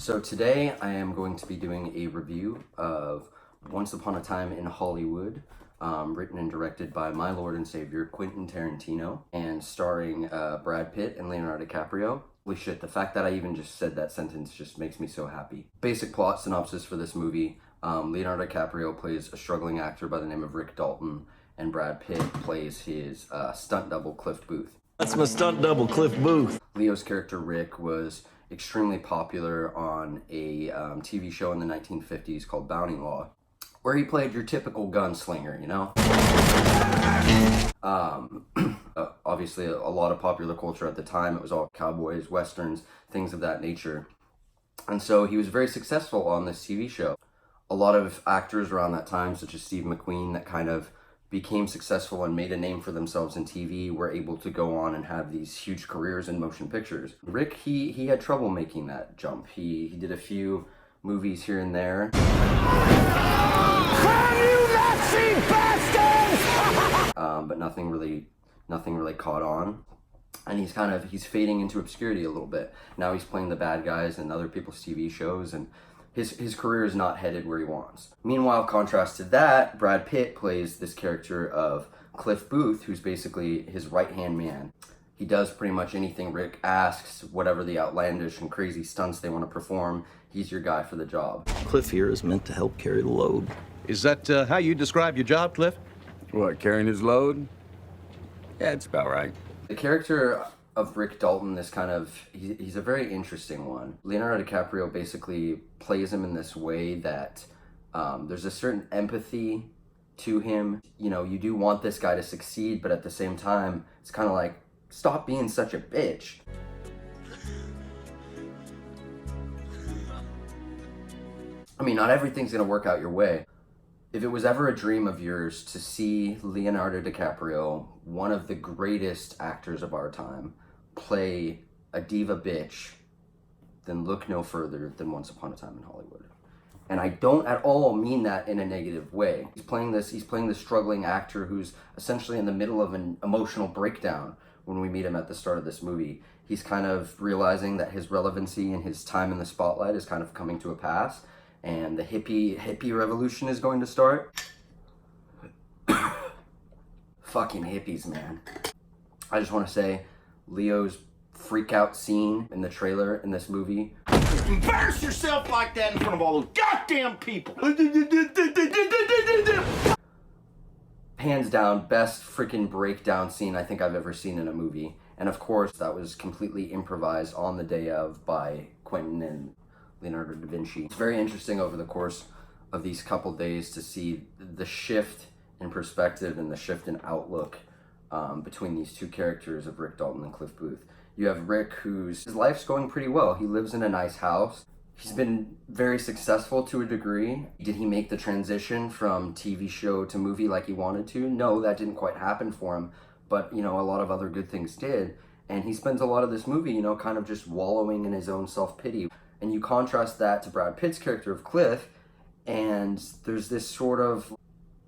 So today I am going to be doing a review of Once Upon a Time in Hollywood, written and directed by my Lord and Savior Quentin Tarantino, and starring Brad Pitt and Leonardo DiCaprio. Holy shit, the fact that I even just said that sentence just makes me so happy. Basic plot synopsis for this movie. Leonardo DiCaprio plays a struggling actor by the name of Rick Dalton, and Brad Pitt plays his stunt double Cliff Booth. That's my stunt double, Cliff Booth. Leo's character Rick was extremely popular on a TV show in the 1950s called Bounty Law, where he played your typical gunslinger, you know? Obviously, a lot of popular culture at the time. It was all cowboys, westerns, things of that nature. And so he was very successful on this TV show. A lot of actors around that time, such as Steve McQueen, that kind of became successful and made a name for themselves in TV, were able to go on and have these huge careers in motion pictures. Rick, he had trouble making that jump. He did a few movies here and there. But nothing really caught on. And he's fading into obscurity a little bit. Now he's playing the bad guys in other people's TV shows, and his career is not headed where he wants. Meanwhile, contrast to that, Brad Pitt plays this character of Cliff Booth, who's basically his right-hand man. He does pretty much anything Rick asks, whatever the outlandish and crazy stunts they want to perform, he's your guy for the job. Cliff here is meant to help carry the load. Is that how you describe your job, Cliff? What, carrying his load? Yeah, it's about right. The character of Rick Dalton, he's a very interesting one. Leonardo DiCaprio basically plays him in this way that there's a certain empathy to him. You know, you do want this guy to succeed, but at the same time, it's kind of like, stop being such a bitch. I mean, not everything's gonna work out your way. If it was ever a dream of yours to see Leonardo DiCaprio, one of the greatest actors of our time, play a diva bitch, then look no further than Once Upon a Time in Hollywood. And I don't at all mean that in a negative way. He's playing this struggling actor who's essentially in the middle of an emotional breakdown when we meet him at the start of this movie. He's kind of realizing that his relevancy and his time in the spotlight is kind of coming to a pass, and the hippie revolution is going to start. Fucking hippies, man. I just want to say, Leo's freak out scene in the trailer in this movie. Embarrass yourself like that in front of all those goddamn people! Hands down, best freaking breakdown scene I think I've ever seen in a movie. And of course, that was completely improvised on the day of by Quentin and Leonardo da Vinci. It's very interesting over the course of these couple days to see the shift in perspective and the shift in outlook between these two characters of Rick Dalton and Cliff Booth. You have Rick, his life's going pretty well. He lives in a nice house. He's been very successful to a degree. Did he make the transition from TV show to movie like he wanted to? No, that didn't quite happen for him. But, you know, a lot of other good things did. And he spends a lot of this movie, you know, kind of just wallowing in his own self-pity. And you contrast that to Brad Pitt's character of Cliff, and there's this sort of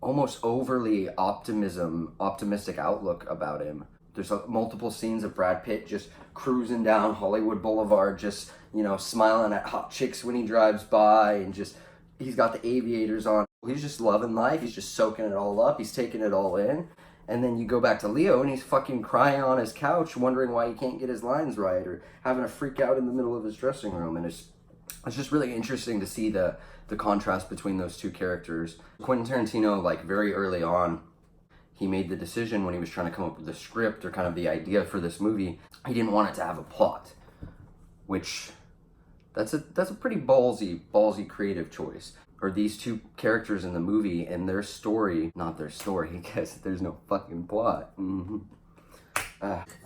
almost overly optimistic outlook about him. There's multiple scenes of Brad Pitt just cruising down Hollywood Boulevard, just, you know, smiling at hot chicks when he drives by, and just, he's got the aviators on. He's just loving life. He's just soaking it all up. He's taking it all in. And then you go back to Leo, and he's fucking crying on his couch, wondering why he can't get his lines right, or having a freak out in the middle of his dressing room. And it's just really interesting to see the contrast between those two characters. Quentin Tarantino, like very early on, he made the decision when he was trying to come up with the script or kind of the idea for this movie, he didn't want it to have a plot, which that's a pretty ballsy creative choice. Or these two characters in the movie and their story, not their story, because there's no fucking plot.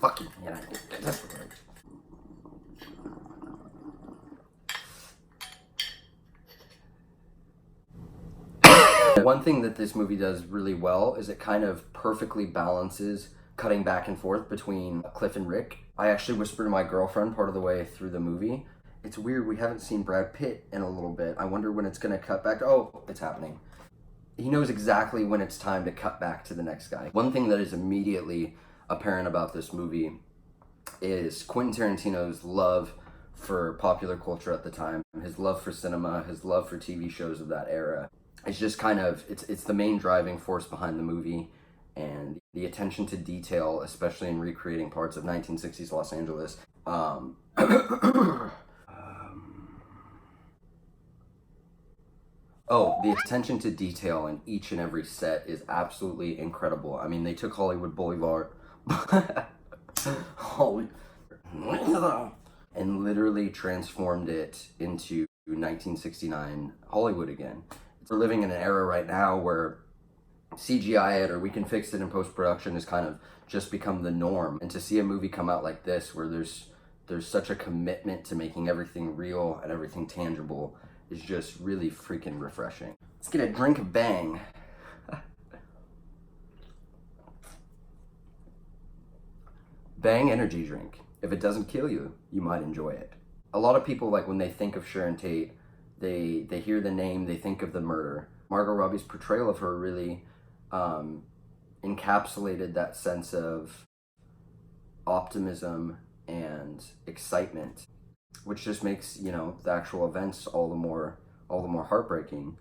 Fucking, yeah, that's what it is. One thing that this movie does really well is it kind of perfectly balances cutting back and forth between Cliff and Rick. I actually whispered to my girlfriend part of the way through the movie, it's weird, we haven't seen Brad Pitt in a little bit. I wonder when it's gonna cut back. Oh, it's happening. He knows exactly when it's time to cut back to the next guy. One thing that is immediately apparent about this movie is Quentin Tarantino's love for popular culture at the time. His love for cinema, his love for TV shows of that era. It's just kind of, it's the main driving force behind the movie, and the attention to detail, especially in recreating parts of 1960s Los Angeles. Oh, the attention to detail in each and every set is absolutely incredible. I mean, they took Hollywood Boulevard and literally transformed it into 1969 Hollywood again. We're living in an era right now where CGI it or we can fix it in post-production has kind of just become the norm. And to see a movie come out like this where there's such a commitment to making everything real and everything tangible is just really freaking refreshing. Let's get a drink of Bang. Bang energy drink. If it doesn't kill you, you might enjoy it. A lot of people, like when they think of Sharon Tate, they hear the name, they think of the murder. Margot Robbie's portrayal of her really encapsulated that sense of optimism and excitement, which just makes, you know, the actual events all the more heartbreaking.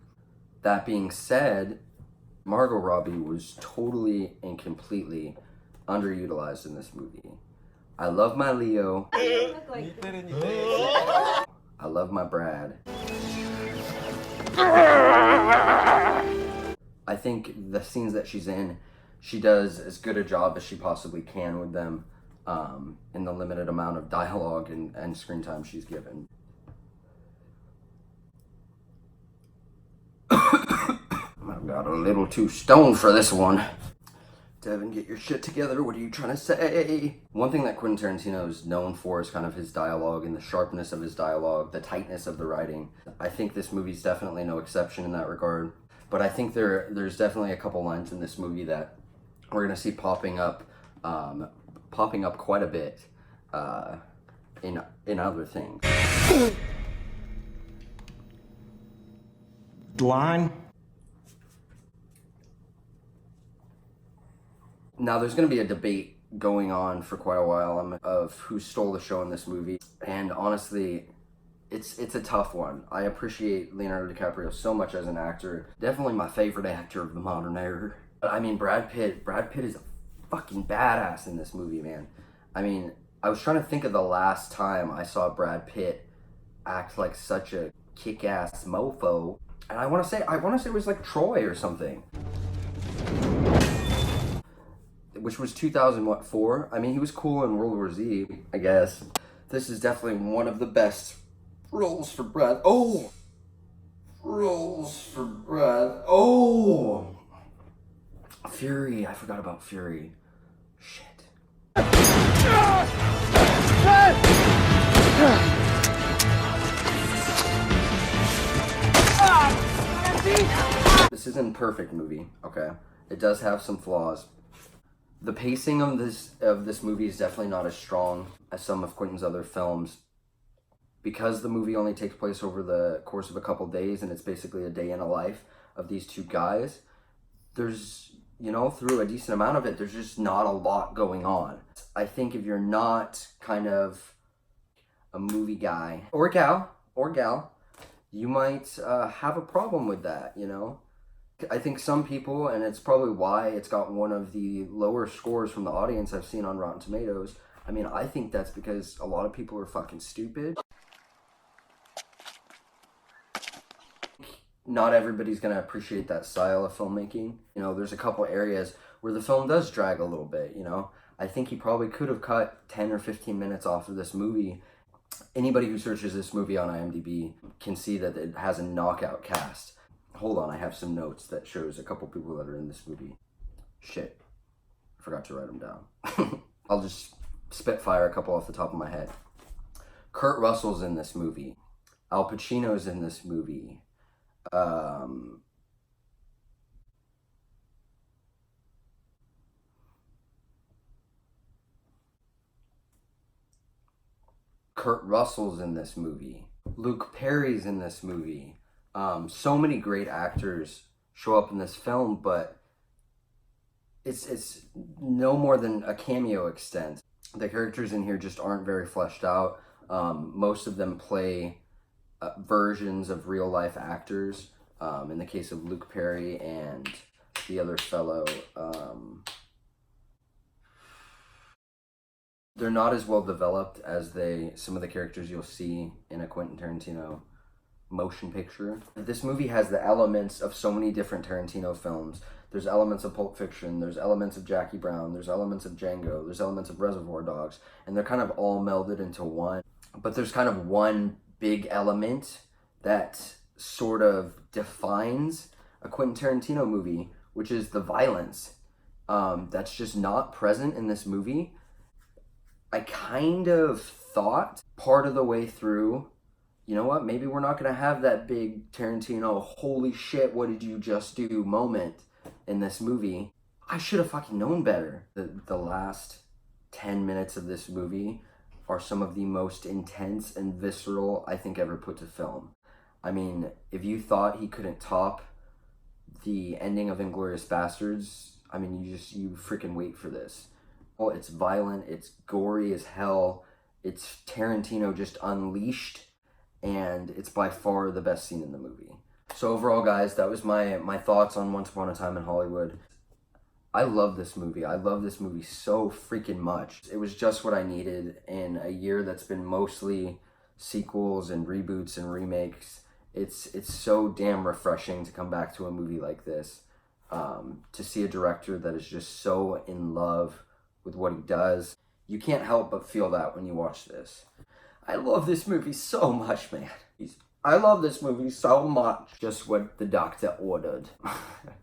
That being said, Margot Robbie was totally and completely underutilized in this movie. I love my Leo. I love my Brad. I think the scenes that she's in, she does as good a job as she possibly can with them. In the limited amount of dialogue and screen time she's given. I got a little too stoned for this one. Devin, get your shit together. What are you trying to say? One thing that Quentin Tarantino is known for is kind of his dialogue and the sharpness of his dialogue, the tightness of the writing. I think this movie's definitely no exception in that regard. But I think there's definitely a couple lines in this movie that we're gonna see popping up quite a bit in other things. Line? Now, there's going to be a debate going on for quite a while of who stole the show in this movie, and honestly, it's a tough one. I appreciate Leonardo DiCaprio so much as an actor. Definitely my favorite actor of the modern era. But I mean, Brad Pitt is a fucking badass in this movie, man. I mean, I was trying to think of the last time I saw Brad Pitt act like such a kick-ass mofo, and I want to say it was like Troy or something, which was 2004. I mean, he was cool in World War Z, I guess. This is definitely one of the best roles for Brad. Oh, Fury. I forgot about Fury. Shit. This isn't a perfect movie, okay? It does have some flaws. The pacing of this movie is definitely not as strong as some of Quentin's other films. Because the movie only takes place over the course of a couple days and it's basically a day in a life of these two guys, there's, you know, through a decent amount of it, there's just not a lot going on. I think if you're not kind of a movie guy or gal, you might have a problem with that, you know? I think some people, and it's probably why it's got one of the lower scores from the audience I've seen on Rotten Tomatoes. I mean, I think that's because a lot of people are fucking stupid. Not everybody's gonna appreciate that style of filmmaking. You know, there's a couple areas where the film does drag a little bit, you know? I think he probably could have cut 10 or 15 minutes off of this movie. Anybody who searches this movie on IMDb can see that it has a knockout cast. Hold on, I have some notes that shows a couple people that are in this movie. Shit, I forgot to write them down. I'll just spitfire a couple off the top of my head. Kurt Russell's in this movie. Al Pacino's in this movie. Kurt Russell's in this movie. Luke Perry's in this movie. So many great actors show up in this film, but it's no more than a cameo extent. The characters in here just aren't very fleshed out. Most of them play versions of real life actors. In the case of Luke Perry and the other fellow, they're not as well developed as some of the characters you'll see in a Quentin Tarantino motion picture. This movie has the elements of so many different Tarantino films. There's elements of Pulp Fiction, there's elements of Jackie Brown, there's elements of Django, there's elements of Reservoir Dogs, and they're kind of all melded into one. But there's kind of one big element that sort of defines a Quentin Tarantino movie, which is the violence. That's just not present in this movie. I kind of thought part of the way through, you know what, maybe we're not going to have that big Tarantino, holy shit, what did you just do moment in this movie. I should have fucking known better. The last 10 minutes of this movie are some of the most intense and visceral I think ever put to film. I mean, if you thought he couldn't top the ending of Inglourious Bastards, I mean, you freaking wait for this. Well, it's violent, it's gory as hell, it's Tarantino just unleashed, and it's by far the best scene in the movie. So overall, guys, that was my thoughts on Once Upon a Time in Hollywood. I love this movie. I love this movie so freaking much. It was just what I needed in a year that's been mostly sequels and reboots and remakes. It's so damn refreshing to come back to a movie like this, to see a director that is just so in love with what he does. You can't help but feel that when you watch this. I love this movie so much, man. I love this movie so much. Just what the doctor ordered.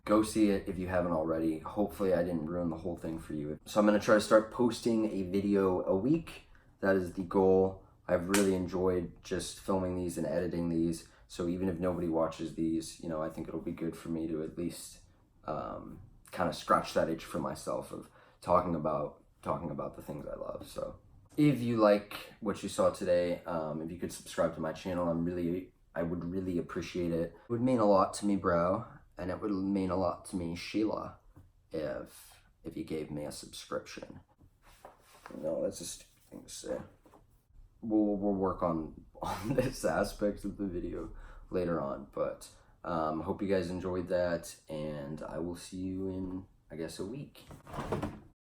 Go see it if you haven't already. Hopefully I didn't ruin the whole thing for you. So I'm going to try to start posting a video a week. That is the goal. I've really enjoyed just filming these and editing these. So even if nobody watches these, you know, I think it'll be good for me to at least kind of scratch that itch for myself of talking about the things I love. So if you like what you saw today, if you could subscribe to my channel, I would really appreciate it. It would mean a lot to me, bro, and it would mean a lot to me, Sheila, if you gave me a subscription. No, that's a stupid thing to say. We'll work on this aspect of the video later on, but hope you guys enjoyed that, and I will see you in, I guess, a week.